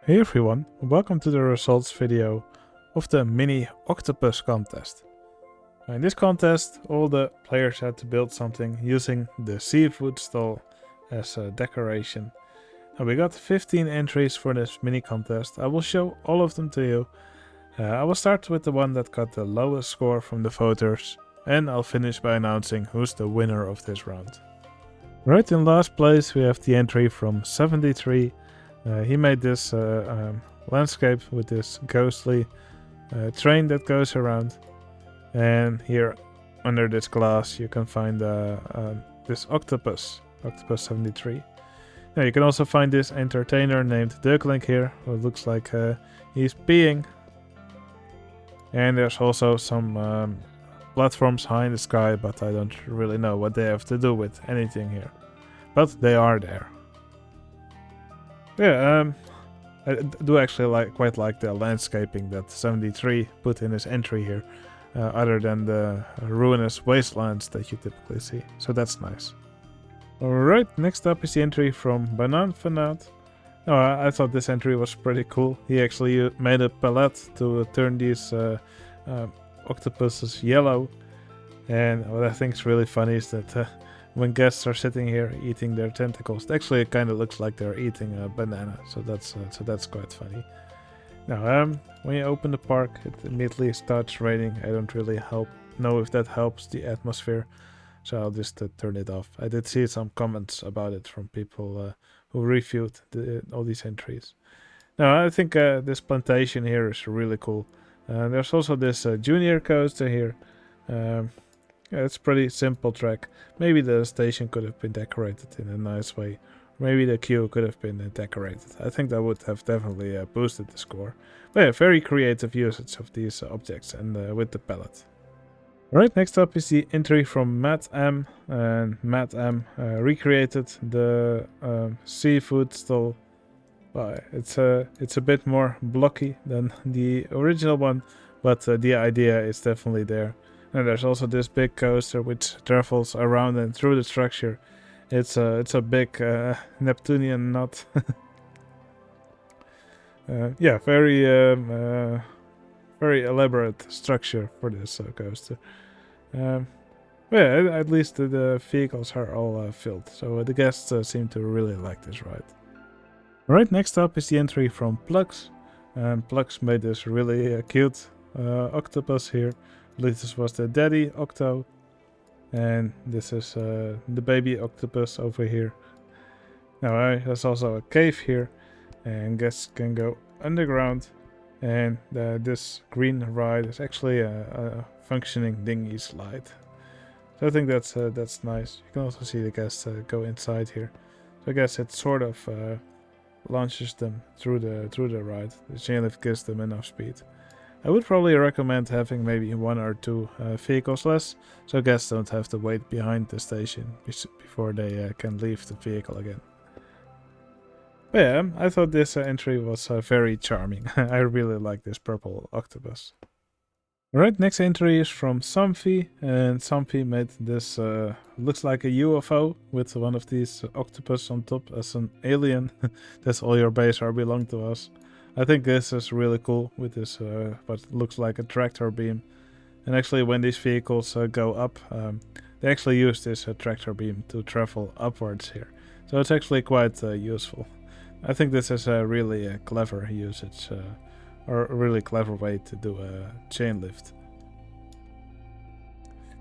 Hey everyone, welcome to the results video of the Mini Octopus contest. In this contest, all the players had to build something using the seafood stall as a decoration. And we got 15 entries for this mini contest. I will show all of them to you. I will start with the one that got the lowest score from the voters, and I'll finish by announcing who's the winner of this round. Right in last place we have the entry from 73. He made this landscape with this ghostly train that goes around, and here under this glass you can find this Octopus 73. Now you can also find this entertainer named Duckling here, who looks like he's peeing. And there's also some platforms high in the sky, but I don't really know what they have to do with anything here. But they are there. Yeah, I do actually quite like the landscaping that 73 put in his entry here, other than the ruinous wastelands that you typically see. So that's nice. Alright, next up is the entry from Banan Fanat. Oh, I thought this entry was pretty cool. He actually made a palette to turn these octopuses yellow. And what I think is really funny is that when guests are sitting here eating their tentacles, actually it kind of looks like they're eating a banana. So that's quite funny. Now, when you open the park, it immediately starts raining. I don't really know if that helps the atmosphere, so I'll just turn it off. I did see some comments about it from people who reviewed all these entries. Now, I think this plantation here is really cool. There's also this junior coaster here. Yeah, it's a pretty simple track. Maybe the station could have been decorated in a nice way. Maybe the queue could have been decorated. I think that would have definitely boosted the score. But yeah, very creative usage of these objects and with the palette. Alright, next up is the entry from Matt M. And Matt M recreated the seafood stall. Well, it's a bit more blocky than the original one, but the idea is definitely there. And there's also this big coaster which travels around and through the structure. It's a big Neptunian knot. Yeah, very elaborate structure for this coaster. Yeah, at least the vehicles are all filled, so the guests seem to really like this ride. Alright, next up is the entry from Plux. And Plux made this really cute octopus here. This was the daddy octo, and this is the baby octopus over here. Now there's also a cave here, and guests can go underground, and this green ride is actually a functioning dinghy slide. So I think that's nice. You can also see the guests go inside here. So I guess it sort of launches them through the ride. The chain lift gives them enough speed. I would probably recommend having maybe one or two vehicles less, so guests don't have to wait behind the station before they can leave the vehicle again. But yeah, I thought this entry was very charming. I really like this purple octopus. Alright, next entry is from Samfi, and Samfi made this, looks like a UFO with one of these octopus on top as an alien. That's all your base are belong to us. I think this is really cool with this what looks like a tractor beam. And actually when these vehicles go up, they actually use this tractor beam to travel upwards here. So it's actually quite useful. I think this is a really clever usage, or a really clever way to do a chain lift.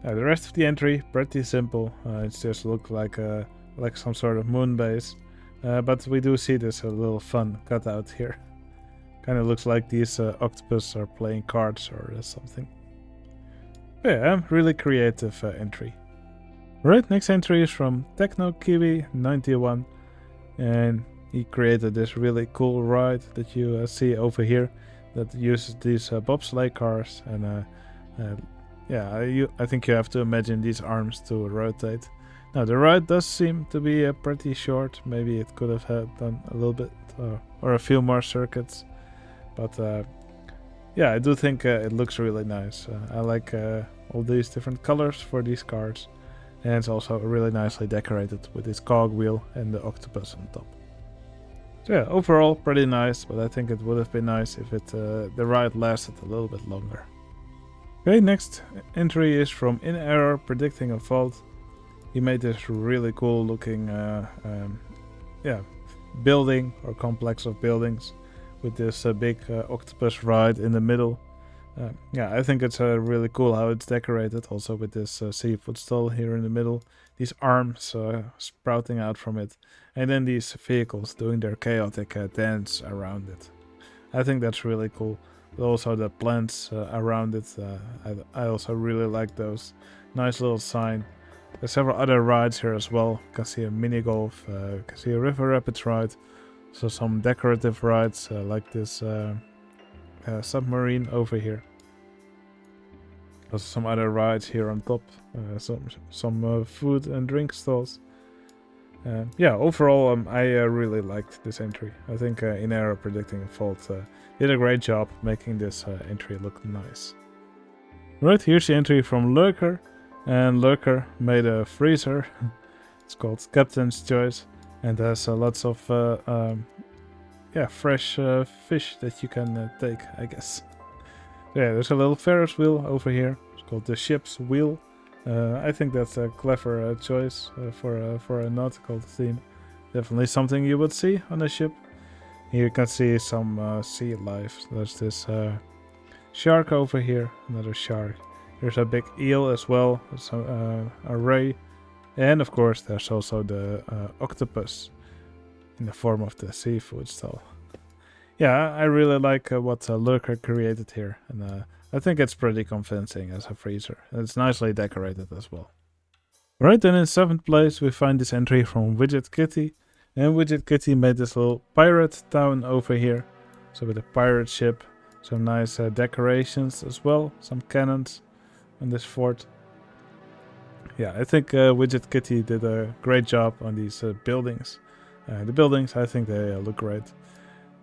Now the rest of the entry, pretty simple. It just looks like some sort of moon base. But we do see this little fun cutout here. Kind of looks like these octopus are playing cards or something. Yeah, really creative entry. Right, next entry is from TechnoKiwi91, and he created this really cool ride that you see over here that uses these bobsleigh cars, and yeah, I think you have to imagine these arms to rotate. Now the ride does seem to be pretty short. Maybe it could have done a little bit or a few more circuits. But yeah, I do think it looks really nice. I like all these different colors for these cars. And it's also really nicely decorated with this cogwheel and the octopus on top. So yeah, overall pretty nice, but I think it would have been nice if the ride lasted a little bit longer. Okay, next entry is from In Error Predicting a Fault. He made this really cool looking building or complex of buildings with this big octopus ride in the middle. Yeah, I think it's really cool how it's decorated, also with this seafood stall here in the middle. These arms sprouting out from it. And then these vehicles doing their chaotic dance around it. I think that's really cool. But also the plants around it, I also really like those. Nice little sign. There's several other rides here as well. You can see a mini golf, you can see a river rapids ride. So some decorative rides like this submarine over here. Also some other rides here on top. Some food and drink stalls. Yeah, overall I really liked this entry. I think In Error Predicting a Fault did a great job making this entry look nice. Right, here's the entry from Lurker. And Lurker made a freezer. It's called Captain's Choice. And has lots of fresh fish that you can take, I guess. Yeah, there's a little Ferris wheel over here. It's called the ship's wheel. I think that's a clever choice for a nautical theme. Definitely something you would see on a ship. Here you can see some sea life. There's this shark over here, another shark. There's a big eel as well, a ray. And of course there's also the octopus in the form of the seafood stall. Yeah, I really like what Lurker created here. And I think it's pretty convincing as a freezer. And it's nicely decorated as well. Right, then in 7th place we find this entry from Widget Kitty. And Widget Kitty made this little pirate town over here. So with a pirate ship, some nice decorations as well, some cannons on this fort. Yeah, I think Widget Kitty did a great job on these buildings. The buildings, I think they look great.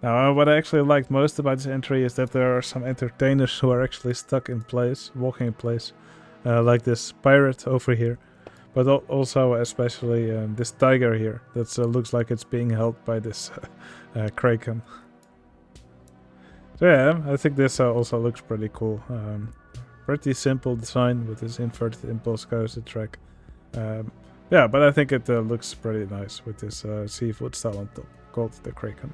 Now, what I actually liked most about this entry is that there are some entertainers who are actually stuck in place, walking in place, like this pirate over here, but also especially this tiger here that looks like it's being held by this kraken. So yeah, I think this also looks pretty cool. Pretty simple design with this inverted impulse coaster track. Yeah, but I think it looks pretty nice with this seafood style on top, called the kraken.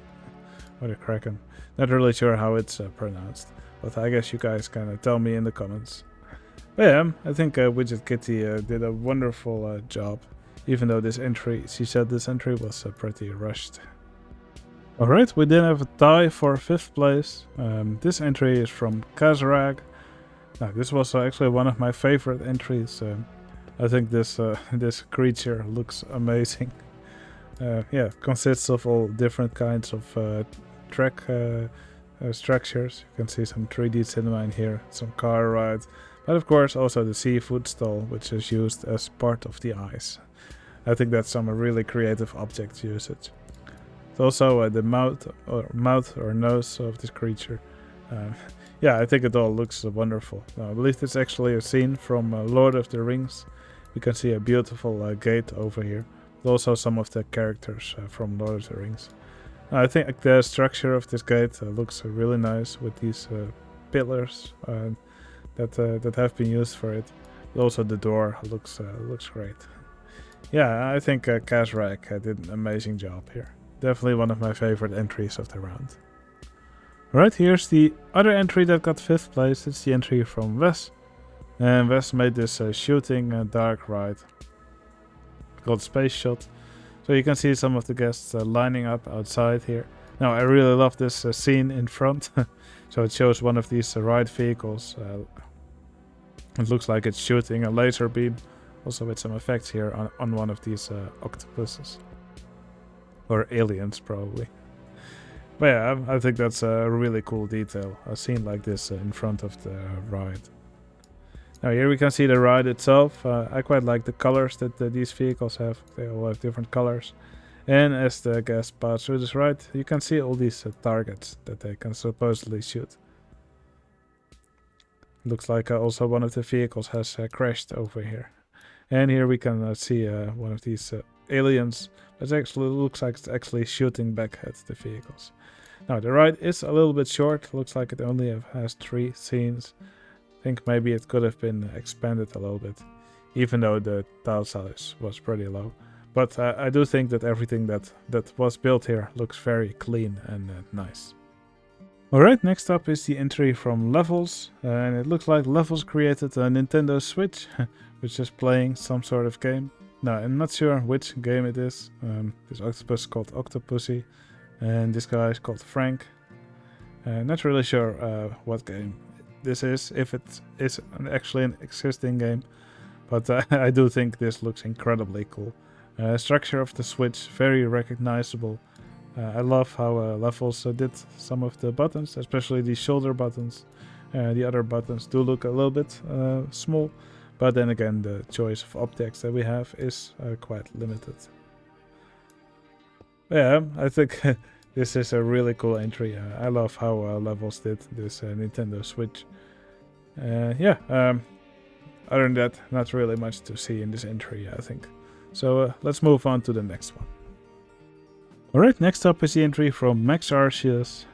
Or the kraken. Not really sure how it's pronounced, but I guess you guys can tell me in the comments. But yeah, I think Widget Kitty did a wonderful job, even though she said this entry was pretty rushed. Alright, we then have a tie for 5th place. This entry is from Kazrag. Now, this was actually one of my favorite entries. I think this creature looks amazing. Yeah, it consists of all different kinds of track structures. You can see some 3D cinema in here, some car rides, but of course also the seafood stall, which is used as part of the ice. I think that's some really creative object usage. It's also the mouth or nose of this creature. Yeah, I think it all looks wonderful. I believe it's actually a scene from Lord of the Rings. You can see a beautiful gate over here. Also some of the characters from Lord of the Rings. I think the structure of this gate looks really nice with these pillars that have been used for it. But also the door looks great. Yeah, I think Kazrak did an amazing job here. Definitely one of my favorite entries of the round. Alright, here's the other entry that got 5th place. It's the entry from Wes. And Wes made this shooting dark ride called Space Shot. So you can see some of the guests lining up outside here. Now, I really love this scene in front. So it shows one of these ride vehicles. It looks like it's shooting a laser beam. Also with some effects here on one of these octopuses. Or aliens, probably. But yeah, I think that's a really cool detail. A scene like this in front of the ride. Now here we can see the ride itself. I quite like the colors that these vehicles have. They all have different colors. And as the guests pass through this ride, you can see all these targets that they can supposedly shoot. Looks like also one of the vehicles has crashed over here. And here we can see one of these aliens. It actually looks like it's actually shooting back at the vehicles. Now the ride is a little bit short. Looks like it only has 3 scenes. I think maybe it could have been expanded a little bit, even though the tile size was pretty low. But I do think that everything that was built here looks very clean and nice. Alright, next up is the entry from Levels, and it looks like Levels created a Nintendo Switch, which is playing some sort of game. Now, I'm not sure which game it is. This octopus is called Octopusy, and this guy is called Frank. Not really sure what game this is, if it is actually an existing game, but I do think this looks incredibly cool. Structure of the Switch, very recognizable. I love how Levels did some of the buttons, especially the shoulder buttons. The other buttons do look a little bit small, but then again the choice of objects that we have is quite limited. Yeah, I think this is a really cool entry. I love how Levels did this Nintendo Switch. Other than that, not really much to see in this entry, I think. So let's move on to the next one. Alright, next up is the entry from MaxArceus.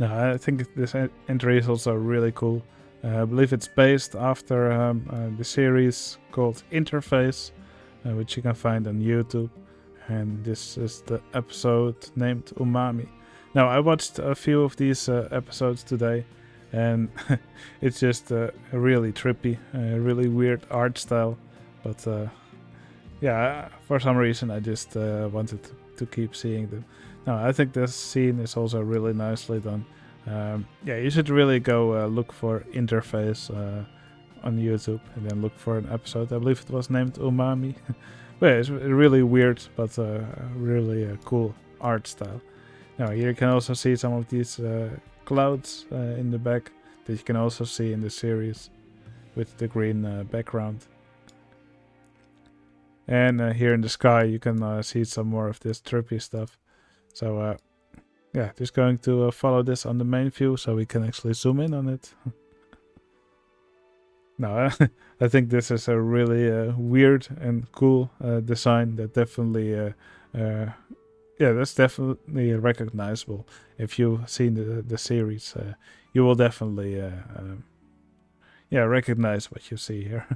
Now, I think this entry is also really cool. I believe it's based after the series called Interface, which you can find on YouTube. And this is the episode named Umami. Now, I watched a few of these episodes today, and it's just really trippy, really weird art style. But yeah, for some reason I just wanted to keep seeing them. Now, I think this scene is also really nicely done. Yeah, you should really go look for Interface on YouTube and then look for an episode. I believe it was named Umami. But yeah, it's really weird, but really cool art style. Now, here you can also see some of these clouds in the back that you can also see in the series with the green background. And here in the sky you can see some more of this trippy stuff. So yeah, just going to follow this on the main view so we can actually zoom in on it. No, I think this is a really weird and cool design that definitely, yeah, that's definitely recognizable. If you've seen the series, you will definitely, yeah, recognize what you see here.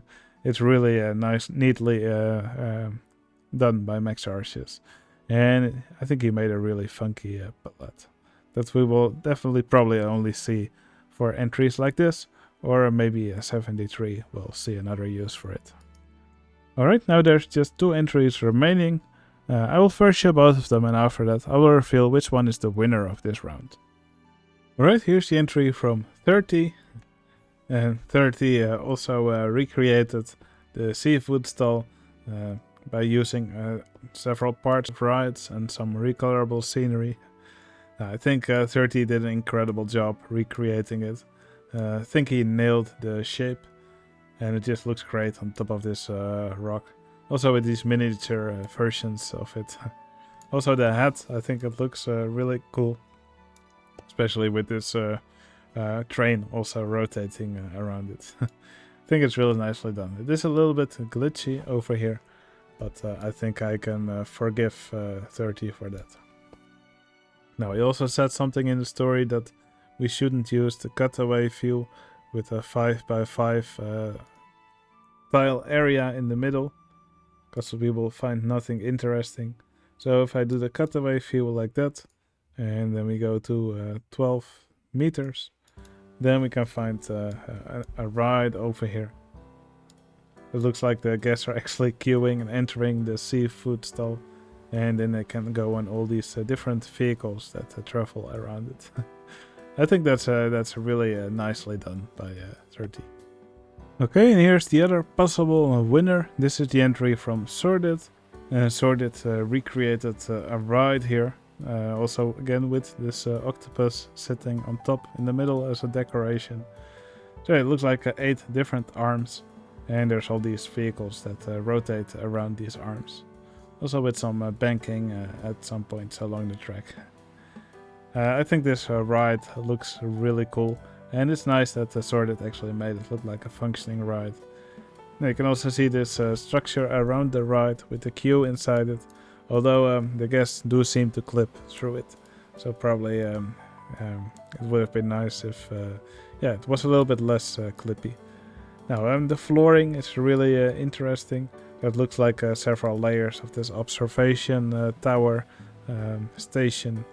It's really nice, neatly done by MaxArceus. And I think he made a really funky palette that we will definitely probably only see for entries like this, or maybe a 73 will see another use for it. Alright, now there's just 2 entries remaining. I will first show both of them, and after that I will reveal which one is the winner of this round. Alright, here's the entry from 30. And 30 also recreated the seafood stall by using several parts of rides and some recolorable scenery. I think 30 did an incredible job recreating it. I think he nailed the shape, and it just looks great on top of this rock. Also with these miniature versions of it. Also the hat, I think it looks really cool, especially with this train also rotating around it. I think it's really nicely done. It is a little bit glitchy over here, but I think I can forgive 30 for that. Now, he also said something in the story that we shouldn't use the cutaway view with a 5x5 tile area in the middle, because we will find nothing interesting. So if I do the cutaway view like that, and then we go to 12 meters, then we can find a ride over here. It looks like the guests are actually queuing and entering the seafood stall, and then they can go on all these different vehicles that travel around it. I think that's really nicely done by 30. Okay, and here's the other possible winner. This is the entry from Sordid. Sordid recreated a ride here. Also again with this octopus sitting on top in the middle as a decoration. So it looks like 8 different arms, and there's all these vehicles that rotate around these arms. Also with some banking at some points along the track. I think this ride looks really cool, and it's nice that Sordid actually made it look like a functioning ride. Now you can also see this structure around the ride with the queue inside it, although the guests do seem to clip through it. So probably it would have been nice if yeah, it was a little bit less clippy. Now the flooring is really interesting. It looks like several layers of this observation tower station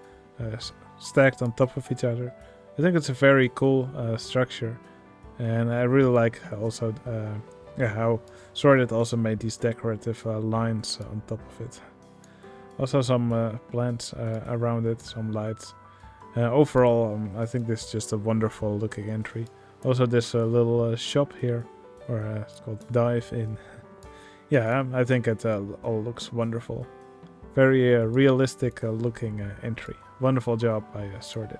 stacked on top of each other. I think it's a very cool structure, and I really like also yeah, how Sorted also made these decorative lines on top of it. Also some plants around it, some lights. Overall, I think this is just a wonderful looking entry. Also this little shop here, or it's called Dive In. Yeah, I think it all looks wonderful. Very realistic looking entry. Wonderful job by Sorted.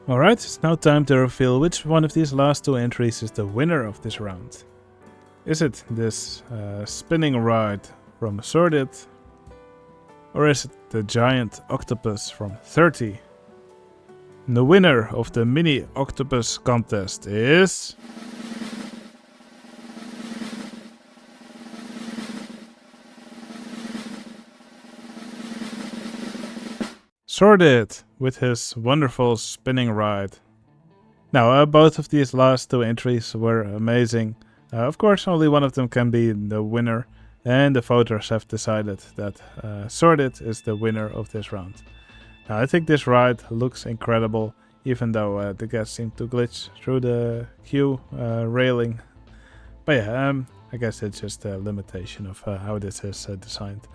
Alright, it's now time to reveal which one of these last two entries is the winner of this round. Is it this spinning ride from Sorted, or is it the giant octopus from 30? The winner of the Mini Octopus contest is... Sorted, with his wonderful spinning ride. Now, both of these last two entries were amazing. Of course, only one of them can be the winner, and the voters have decided that Sorted is the winner of this round. Now, I think this ride looks incredible, even though the guests seem to glitch through the queue railing. But yeah, I guess it's just a limitation of how this is designed.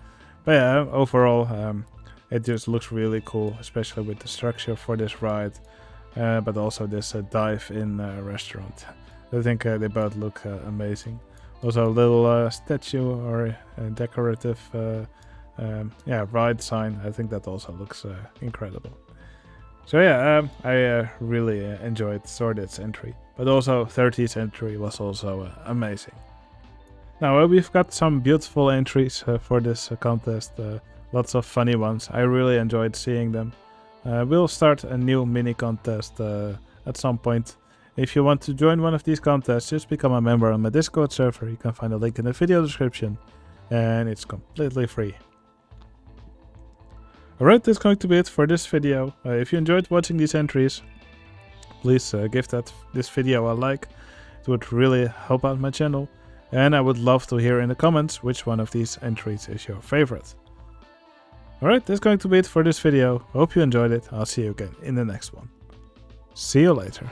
But yeah, overall, it just looks really cool, especially with the structure for this ride, but also this dive-in restaurant. I think they both look amazing. Also a little statue or decorative yeah, ride sign. I think that also looks incredible. So yeah, I really enjoyed Sorted's entry, but also 30's entry was also amazing. Now we've got some beautiful entries for this contest. Lots of funny ones. I really enjoyed seeing them. We'll start a new mini contest at some point. If you want to join one of these contests, just become a member on my Discord server. You can find a link in the video description, and it's completely free. Alright, that's going to be it for this video. If you enjoyed watching these entries, please give this video a like. It would really help out my channel, and I would love to hear in the comments which one of these entries is your favorite. Alright, that's going to be it for this video. Hope you enjoyed it. I'll see you again in the next one. See you later.